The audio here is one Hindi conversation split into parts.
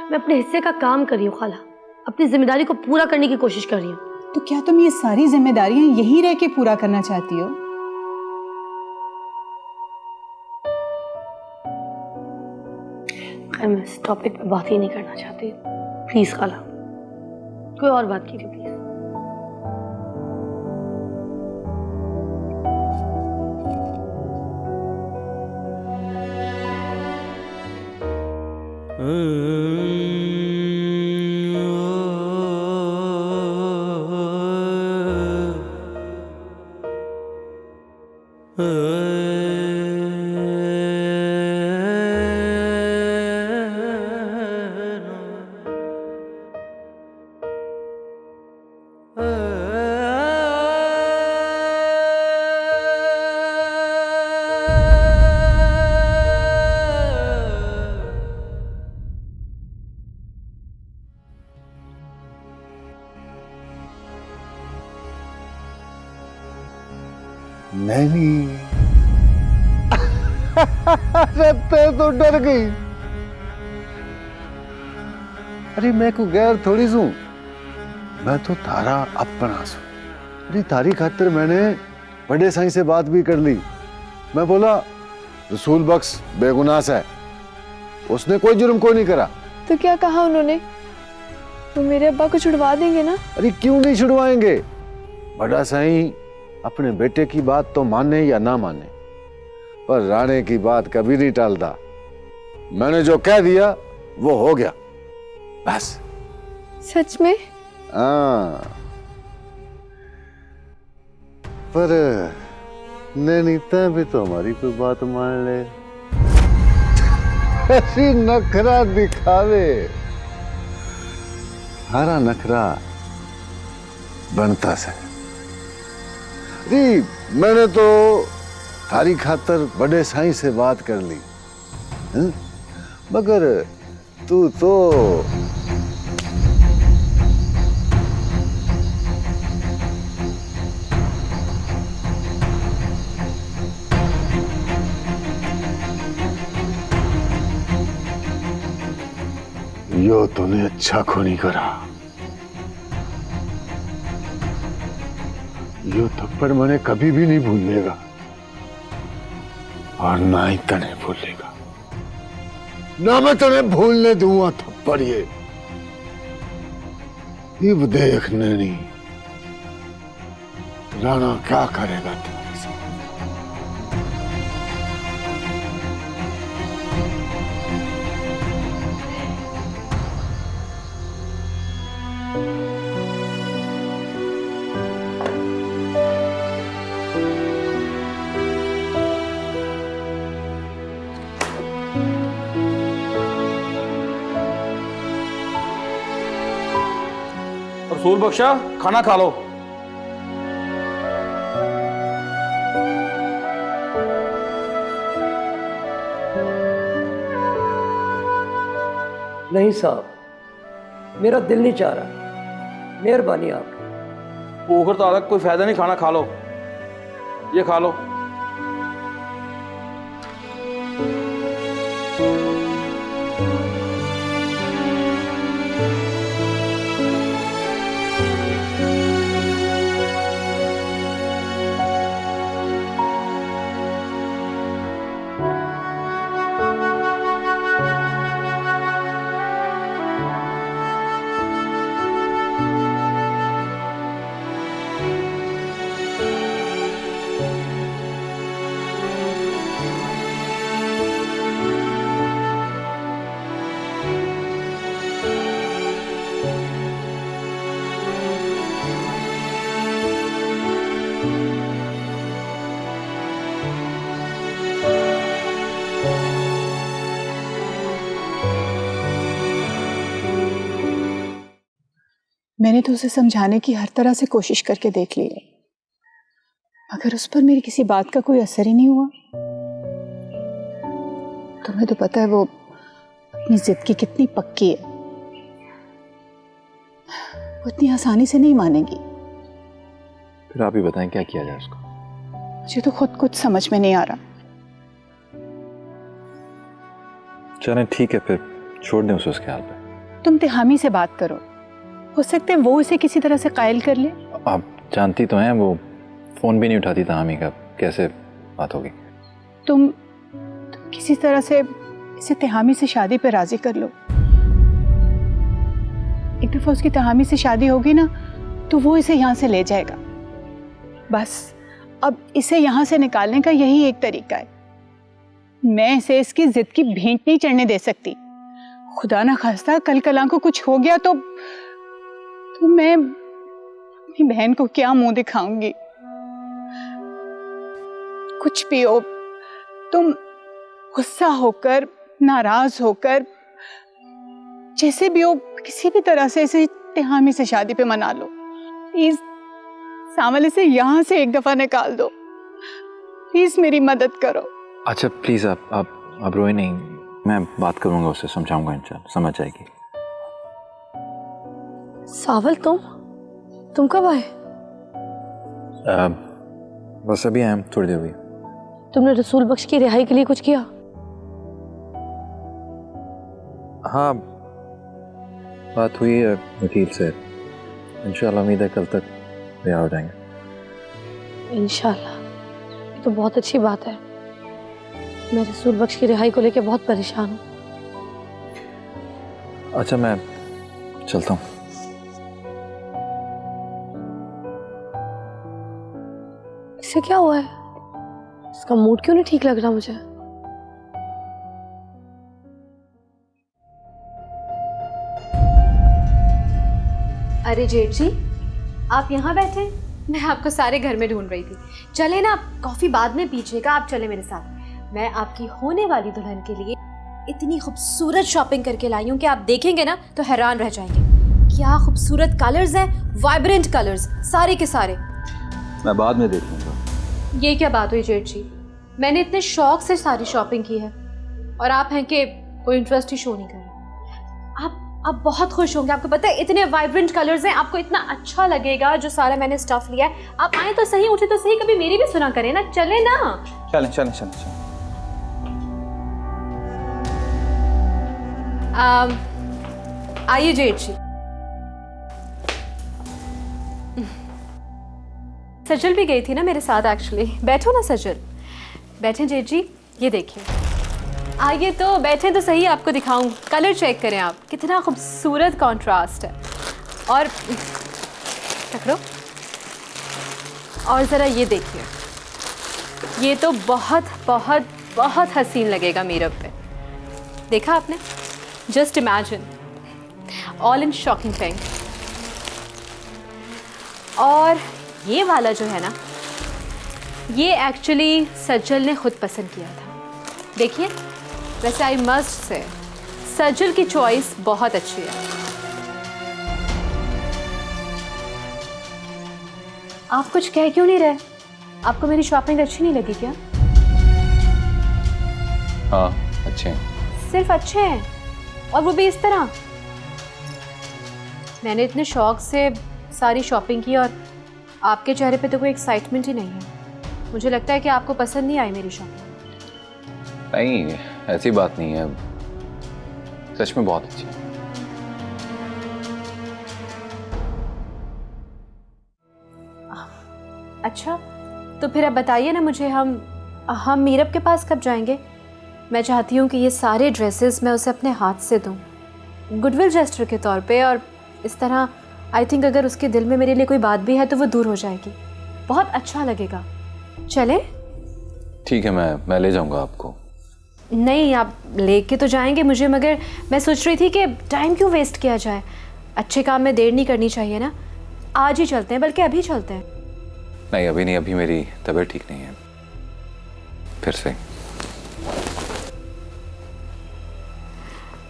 मैं अपने हिस्से का काम कर रही हूँ खाला, अपनी जिम्मेदारी को पूरा करने की कोशिश कर रही हूँ। तो क्या तुम ये सारी जिम्मेदारियां यहीं रह के पूरा करना चाहती हो? खैर, मैं इस टॉपिक पे बात ही नहीं करना चाहती। प्लीज खाला, कोई और बात कीजिए प्लीज। नहीं अरे तो डर गई। अरे मैं को गैर थोड़ी सू, मैं तो तारा अपना सू। अरे तारी खातिर मैंने बड़े साईं से बात भी कर ली। मैं बोला रसूल बख्श बेगुनाह है, उसने कोई जुर्म को नहीं करा। तो क्या कहा उन्होंने? तो मेरे अब्बा को छुड़वा देंगे ना? अरे क्यों नहीं छुड़वाएंगे? बड़ा साईं अपने बेटे की बात तो माने या ना माने, पर राणे की बात कभी नहीं टालता। मैंने जो कह दिया वो हो गया, बस। सच में? हाँ, पर नैनीता भी तो हमारी कोई बात मान ले। ऐसी नखरा दिखावे, हरा नखरा बनता से। जी मैंने तो थारी खातर बड़े साईं से बात कर ली, मगर तू तो यो तूने अच्छा को नहीं करा। यो थप्पड़ मैंने कभी भी नहीं भूलेगा और ना ही तने भूलेगा। ना मैं तने भूलने दूंगा थप्पड़ ये। अब देख नैनी, राणा क्या करेगा तुम्हारे साथ। रसूल बख्शा, खाना खा लो। नहीं साहब, मेरा दिल नहीं चाह रहा, मेहरबानी आपकी। भूख हड़ताल का कोई फायदा नहीं, खाना खा लो, ये खा लो। मैंने तो उसे समझाने की हर तरह से कोशिश करके देख ली, मगर उस पर मेरी किसी बात का कोई असर ही नहीं हुआ। तुम्हें तो पता है वो अपनी जिद की कितनी पक्की है, वो इतनी आसानी से नहीं मानेगी। फिर आप ही बताएं क्या किया जाए उसको। मुझे तो खुद कुछ समझ में नहीं आ रहा। चलें ठीक है, फिर छोड़ दें उसे उसके हाल पे। तुम तिहामी से बात करो, हो सकता है वो इसे किसी तरह से कायल कर ले। आप जानती तो हैं वो फ़ोन भी नहीं उठाती तहामी का, कैसे बात होगी? तुम किसी तरह से इसे तिहामी से शादी पे राजी कर लो। एक दफा उसकी तिहामी से शादी होगी ना तो वो इसे यहाँ से ले जाएगा। बस अब इसे यहाँ से निकालने का यही एक तरीका है। मैं इसे इसकी जिद की भेंट नहीं चढ़ने दे सकती। खुदा ना खास्ता कल कला को कुछ हो गया तो मैं अपनी बहन को क्या मुंह दिखाऊंगी। कुछ भी हो, तुम गुस्सा होकर, नाराज होकर, जैसे भी हो, किसी भी तरह से इसे तिहामी से शादी पे मना लो। प्लीज सामल इसे यहाँ से एक दफा निकाल दो। प्लीज मेरी मदद करो। अच्छा प्लीज़ आप रोए नहीं, मैं बात करूँगा उससे, समझाऊंगा, इंशाल्लाह समझ जाएगी। सावल तुम कब आए? बस अभी आए हम, थोड़ी देर हुई। तुमने रसूल बख्श की रिहाई के लिए कुछ किया? हाँ, बात हुई है वकील से, इंशाल्लाह उम्मीद है कल तक रिहा हो जाएंगे। इंशाल्लाह, ये तो बहुत अच्छी बात है। मैं रसूल बख्श की रिहाई को लेकर बहुत परेशान हूँ। अच्छा मैं चलता हूँ। इससे क्या हुआ है? इसका मूड क्यों नहीं ठीक लग रहा मुझे? अरे जेठ जी, आप यहाँ बैठे? मैं आपको सारे घर में ढूंढ रही थी। चले ना, आप कॉफ़ी बाद में पीजिएगा, आप चले मेरे साथ। मैं आपकी होने वाली दुल्हन के लिए इतनी खूबसूरत शॉपिंग करके लाई हूँ कि आप देखेंगे ना तो हैरान रह जाएंगे। क्या खूबसूरत कलर्स हैं, वाइब्रेंट कलर्स, सारे के सारे। मैं बाद में देख लूँगा। ये क्या बात हुई जेठ जी? मैंने इतने शौक से सारी शॉपिंग की है और आप हैं कि कोई इंटरेस्ट ही शो नहीं कर रहे। आप बहुत खुश होंगे, आपको पता है इतने वाइब्रेंट कलर्स हैं, आपको इतना अच्छा लगेगा जो सारा मैंने स्टफ लिया है। आप आए तो सही, उठे तो सही, कभी मेरी भी सुना करें ना। चले ना, चलें चलें चलें चलें। आइए जेठ जी। सजल भी गई थी ना मेरे साथ एक्चुअली। बैठो ना सजल, बैठे जेठ जी। ये देखिए, आइए तो बैठे तो सही, आपको दिखाऊं। कलर चेक करें आप, कितना खूबसूरत कंट्रास्ट है। और पकड़ो, और ज़रा ये देखिए, ये तो बहुत बहुत बहुत हसीन लगेगा मीरब पे। देखा आपने? Just imagine, all in shocking pink. और ये वाला जो है ना, ये एक्चुअली सज्जल ने खुद पसंद किया था। देखिए, वैसे आई मस्ट से सज्जल की चॉइस बहुत अच्छी है। आप कुछ कह क्यों नहीं रहे? आपको मेरी शॉपिंग अच्छी नहीं लगी क्या? हाँ अच्छे हैं। सिर्फ अच्छे हैं, और वो भी इस तरह? मैंने इतने शौक से सारी शॉपिंग की और आपके चेहरे पे तो कोई एक्साइटमेंट ही नहीं है। मुझे लगता है कि आपको पसंद नहीं आई मेरी शॉपिंग। नहीं, ऐसी बात नहीं है, सच में बहुत अच्छी है। अच्छा, तो फिर अब बताइए ना मुझे, हम मीरब के पास कब जाएंगे? मैं चाहती हूँ कि ये सारे ड्रेसेस मैं उसे अपने हाथ से दूँ, गुडविल जेस्टर के तौर पे। और इस तरह आई थिंक अगर उसके दिल में मेरे लिए कोई बात भी है तो वो दूर हो जाएगी। बहुत अच्छा लगेगा। चले? ठीक है, मैं ले जाऊंगा आपको। नहीं, आप लेके तो जाएंगे मुझे, मगर मैं सोच रही थी कि टाइम क्यों वेस्ट किया जाए। अच्छे काम में देर नहीं करनी चाहिए ना। आज ही चलते हैं, बल्कि अभी चलते हैं। नहीं अभी नहीं, अभी मेरी तबीयत ठीक नहीं है। फिर से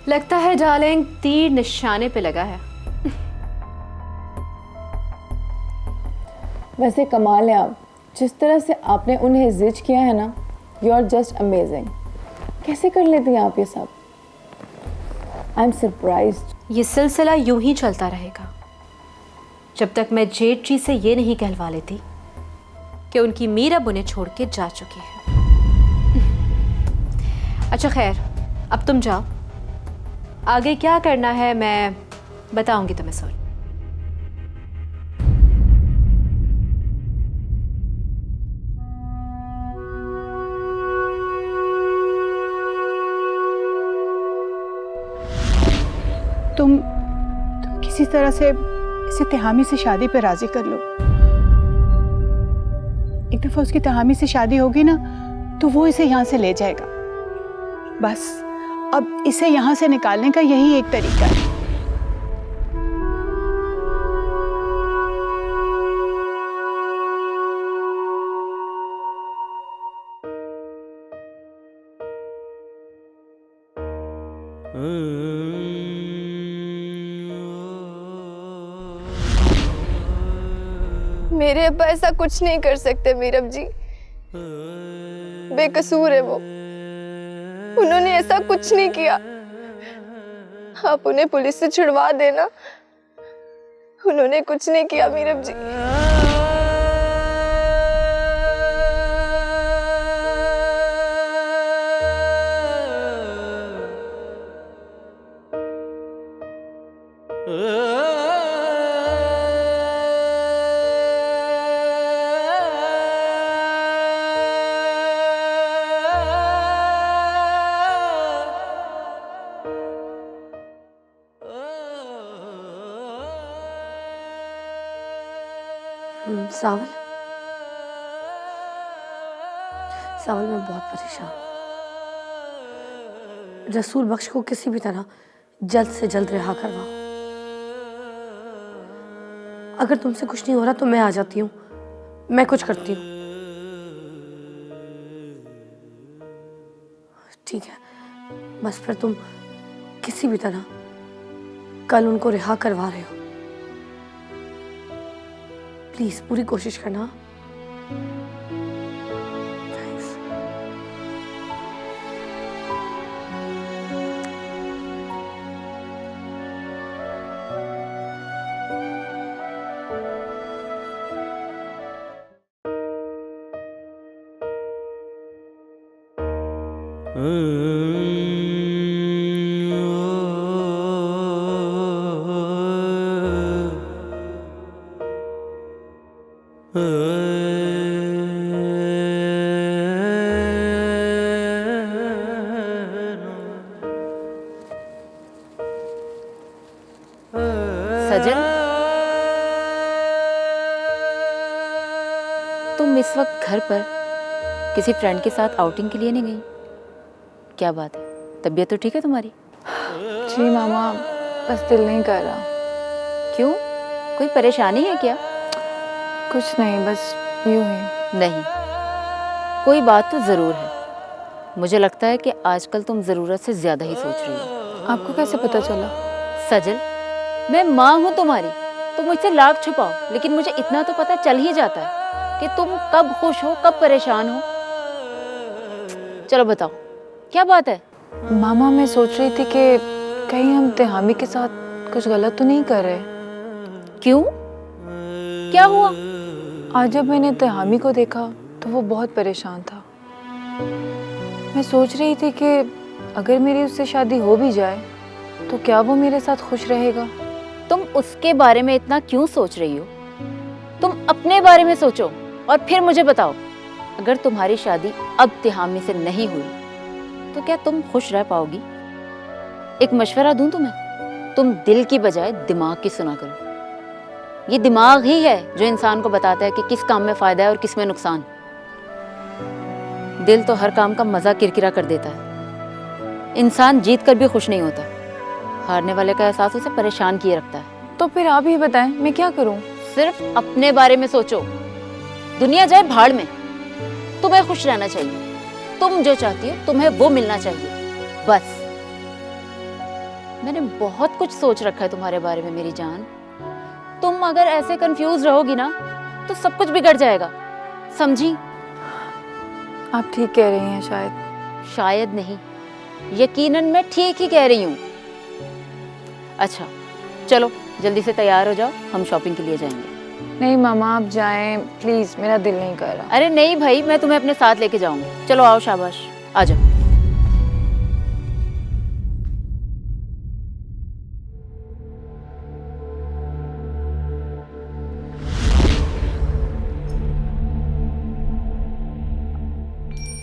लगता है डार्लिंग तीर निशाने पे लगा है। वैसे कमाल है आप, जिस तरह से आपने उन्हें जिज किया है ना, यू आर जस्ट अमेजिंग। कैसे कर लेती हैं आप ये सब? I am surprised. ये सिलसिला यूं ही चलता रहेगा जब तक मैं जेठ जी से ये नहीं कहलवा लेती कि उनकी मीरब उन्हें छोड़ के जा चुकी है। अच्छा खैर, अब तुम जाओ, आगे क्या करना है मैं बताऊंगी तुम्हें सोन। तुम किसी तरह से इसे तिहामी से शादी पे राजी कर लो। एक दफा उसकी तिहामी से शादी होगी ना तो वो इसे यहाँ से ले जाएगा। बस अब इसे यहाँ से निकालने का यही एक तरीका है। मेरे अब्बा ऐसा कुछ नहीं कर सकते मीरब जी, बेकसूर है वो, उन्होंने ऐसा कुछ नहीं किया। आप उन्हें पुलिस से छुड़वा देना, उन्होंने कुछ नहीं किया मीरब जी। सावल, सावल मैं बहुत परेशान हूँ। रसूल बख्श को किसी भी तरह जल्द से जल्द रिहा करवाओ। अगर तुमसे कुछ नहीं हो रहा तो मैं आ जाती हूँ, मैं कुछ करती हूँ। ठीक है, बस फिर तुम किसी भी तरह कल उनको रिहा करवा रहे हो। प्लीज पूरी कोशिश करना। थैंक्स। सजल, तुम इस वक्त घर पर किसी फ्रेंड के साथ आउटिंग के लिए नहीं गई? क्या बात है, तबीयत तो ठीक है तुम्हारी? जी मामा, बस दिल नहीं कर रहा। क्यों, कोई परेशानी है क्या? कुछ नहीं, बस यूं ही। नहीं, कोई बात तो ज़रूर है। मुझे लगता है कि आजकल तुम ज़रूरत से ज़्यादा ही सोच रही हो। आपको कैसे पता चला? सजल, मैं माँ हूँ तुम्हारी, तुम मुझसे लाख छुपाओ, लेकिन मुझे इतना तो पता चल ही जाता है कि तुम कब खुश हो, कब परेशान हो। चलो बताओ, क्या बात है? मामा, मैं सोच रही थी कि कहीं हम तिहामी के साथ कुछ गलत तो नहीं कर रहे। क्यों, क्या हुआ? आज जब मैंने तिहामी को देखा तो वो बहुत परेशान था। मैं सोच रही थी कि अगर मेरी उससे शादी हो भी जाए तो क्या वो मेरे साथ खुश रहेगा? तुम उसके बारे में इतना क्यों सोच रही हो? तुम अपने बारे में सोचो और फिर मुझे बताओ। अगर तुम्हारी शादी अब तिहामी से नहीं हुई तो क्या तुम खुश रह पाओगी? एक मशवरा दूं तुम्हें, तुम दिल की बजाय दिमाग की सुना करो। ये दिमाग ही है जो इंसान को बताता है कि किस काम में फायदा है और किस में नुकसान। दिल तो हर काम का मजा किरकिरा कर देता है। इंसान जीत कर भी खुश नहीं होता, हारने वाले का एहसास उसे परेशान किए रखता है। तो फिर आप ही बताएं, मैं क्या करूं? सिर्फ अपने बारे में सोचो, दुनिया जाए भाड़ में, तुम्हें खुश रहना चाहिए। तुम जो चाहती हो तुम्हें वो मिलना चाहिए, बस। मैंने बहुत कुछ सोच रखा है तुम्हारे बारे में मेरी जान। तुम अगर ऐसे कंफ्यूज रहोगी ना तो सब कुछ बिगड़ जाएगा, समझी? आप ठीक कह रही हैं। शायद शायद नहीं, यकीनन मैं ठीक ही कह रही हूँ। अच्छा चलो जल्दी से तैयार हो जाओ, हम शॉपिंग के लिए जाएंगे। नहीं मामा, आप जाएं प्लीज, मेरा दिल नहीं कर रहा। अरे नहीं भाई, मैं तुम्हें अपने साथ लेके जाऊंगी। चलो आओ, शाबाश, आ जाओ।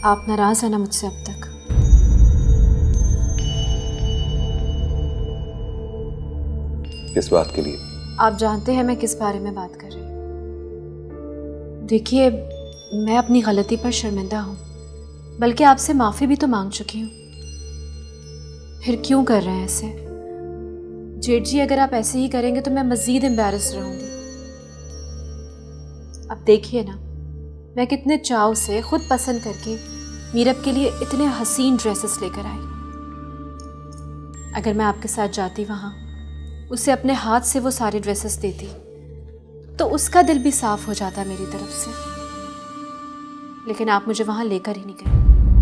आप नाराज हैं ना मुझसे अब तक? किस बात के लिए? आप जानते हैं मैं किस बारे में बात कर रही हूँ। देखिए, मैं अपनी गलती पर शर्मिंदा हूँ, बल्कि आपसे माफ़ी भी तो मांग चुकी हूँ। फिर क्यों कर रहे हैं ऐसे? जेठ जी, अगर आप ऐसे ही करेंगे तो मैं मज़ीद एम्बैरस रहूँगी। अब देखिए ना, मैं कितने चाव से खुद पसंद करके मीरब के लिए इतने हसीन ड्रेसेस लेकर आई। अगर मैं आपके साथ जाती वहाँ, उसे अपने हाथ से वो सारे ड्रेसेस देती, तो उसका दिल भी साफ हो जाता मेरी तरफ से। लेकिन आप मुझे वहाँ लेकर ही नहीं गए,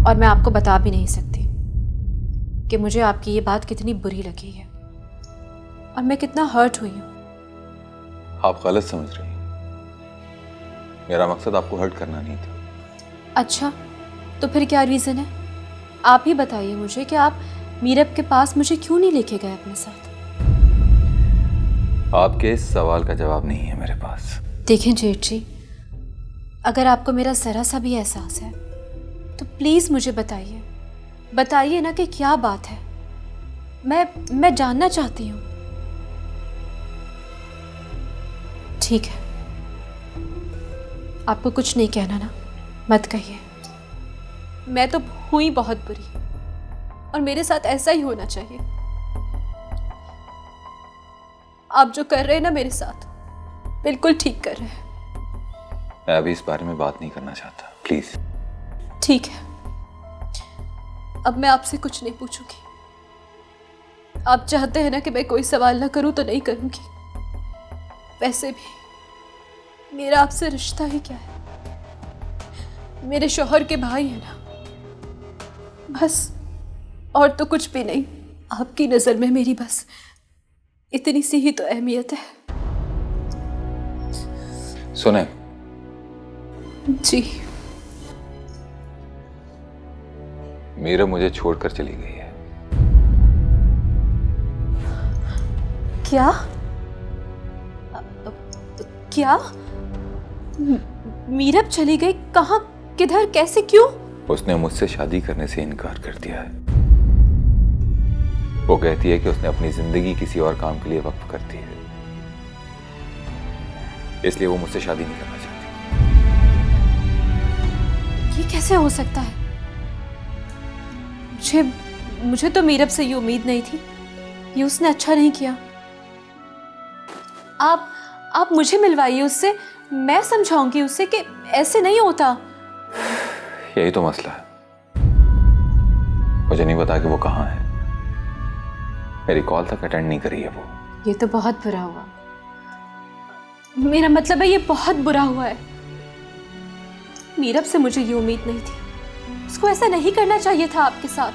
और मैं आपको बता भी नहीं सकती कि मुझे आपकी ये बात कितनी बुरी लगी है और मैं कितना हर्ट हुई हूँ। आप गलत समझ रही हैं। मेरा मकसद आपको हर्ट करना नहीं था। अच्छा, तो फिर क्या रीज़न है? आप ही बताइए मुझे कि आप मीरब के पास मुझे क्यों नहीं लेके गए अपने साथ? आपके इस सवाल का जवाब नहीं है मेरे पास। देखें जेठ जी, अगर आपको मेरा ज़रा सा भी एहसास है तो प्लीज़ मुझे बताइए ना कि क्या बात है। मैं जानना चाहती हूँ। ठीक है, आपको कुछ नहीं कहना ना, मत कहिए। मैं तो हुई बहुत बुरी, और मेरे साथ ऐसा ही होना चाहिए। आप जो कर रहे हैं ना मेरे साथ, बिल्कुल ठीक कर रहे हैं। मैं अभी इस बारे में बात नहीं करना चाहता, प्लीज। ठीक है, अब मैं आपसे कुछ नहीं पूछूंगी। आप चाहते हैं ना कि मैं कोई सवाल ना करूं तो नहीं करूंगी। वैसे भी मेरा आपसे रिश्ता ही क्या है? मेरे शौहर के भाई है ना, बस, और तो कुछ भी नहीं। आपकी नजर में मेरी बस इतनी सी ही तो अहमियत है। सुने जी, मीरा मुझे छोड़कर चली गई है। क्या? क्या? मीरब चली गई? कहाँ, किधर, कैसे, क्यों? उसने मुझसे शादी करने से इनकार कर दिया है। वो कहती है कि उसने अपनी जिंदगी किसी और काम के लिए वक्फ कर दी है, इसलिए वो मुझसे शादी नहीं करना चाहती। ये कैसे हो सकता है? मुझे तो मीरब से ये उम्मीद नहीं थी। ये उसने अच्छा नहीं किया। आप मुझे मिलवाइए उससे, मैं समझाऊंगी उससे कि ऐसे नहीं होता। यही तो मसला है। मुझे नहीं पता कि वो कहाँ है। मेरी कॉल तक अटेंड नहीं करी है वो। ये तो बहुत बुरा हुआ। मेरा मतलब है ये बहुत बुरा हुआ है। मीरब से मुझे ये उम्मीद नहीं थी। उसको ऐसा नहीं करना चाहिए था आपके साथ।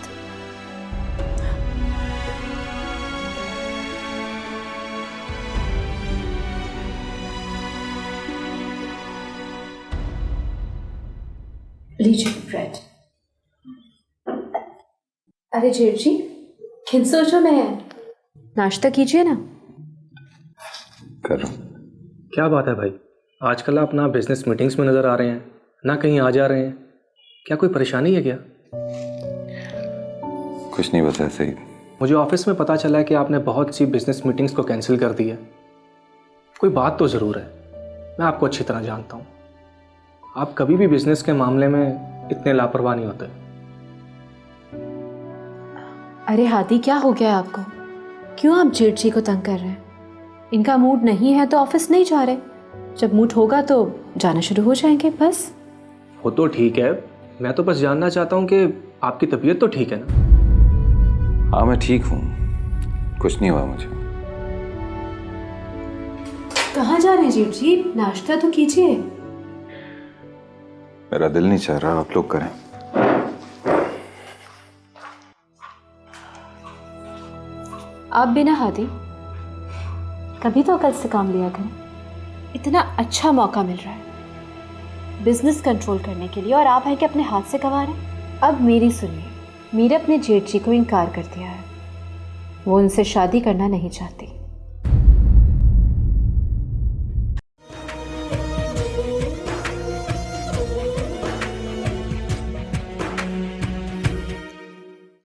लीजिए ब्रेड। अरे जेठ जी, किन सोचो में है? नाश्ता कीजिए ना। करो। क्या बात है भाई, आजकल आप ना बिजनेस मीटिंग्स में नज़र आ रहे हैं, ना कहीं आ जा रहे हैं। क्या कोई परेशानी है क्या? कुछ नहीं, बस ऐसे ही। मुझे ऑफिस में पता चला है कि आपने बहुत सी बिजनेस मीटिंग्स को कैंसिल कर दी है। कोई बात तो ज़रूर है। मैं आपको अच्छी तरह जानता हूँ। आप कभी भी बिजनेस के मामले में इतने लापरवाह नहीं होते। अरे हादी, क्या हो गया आपको? क्यों आप जेठ जी को तंग कर रहे हैं? इनका मूड नहीं है तो ऑफिस नहीं जा रहे। जब मूड होगा तो जाना शुरू हो जाएंगे, बस। वो तो ठीक है, मैं तो बस जानना चाहता हूँ कि आपकी तबीयत तो ठीक है ना? हाँ, मैं ठीक हूँ, कुछ नहीं हुआ मुझे। कहाँ जा रहे हैं जेठ जी? नाश्ता तो कीजिए। मेरा दिल नहीं चाह रहा, आप लोग करें। आप बिना हादी, कभी तो अकल से काम लिया करें। इतना अच्छा मौका मिल रहा है बिजनेस कंट्रोल करने के लिए, और आप है कि अपने हाथ से गंवा रहे हैं। अब मेरी सुनिए, मीरा अपने जेठ जी को इनकार कर दिया है। वो उनसे शादी करना नहीं चाहती।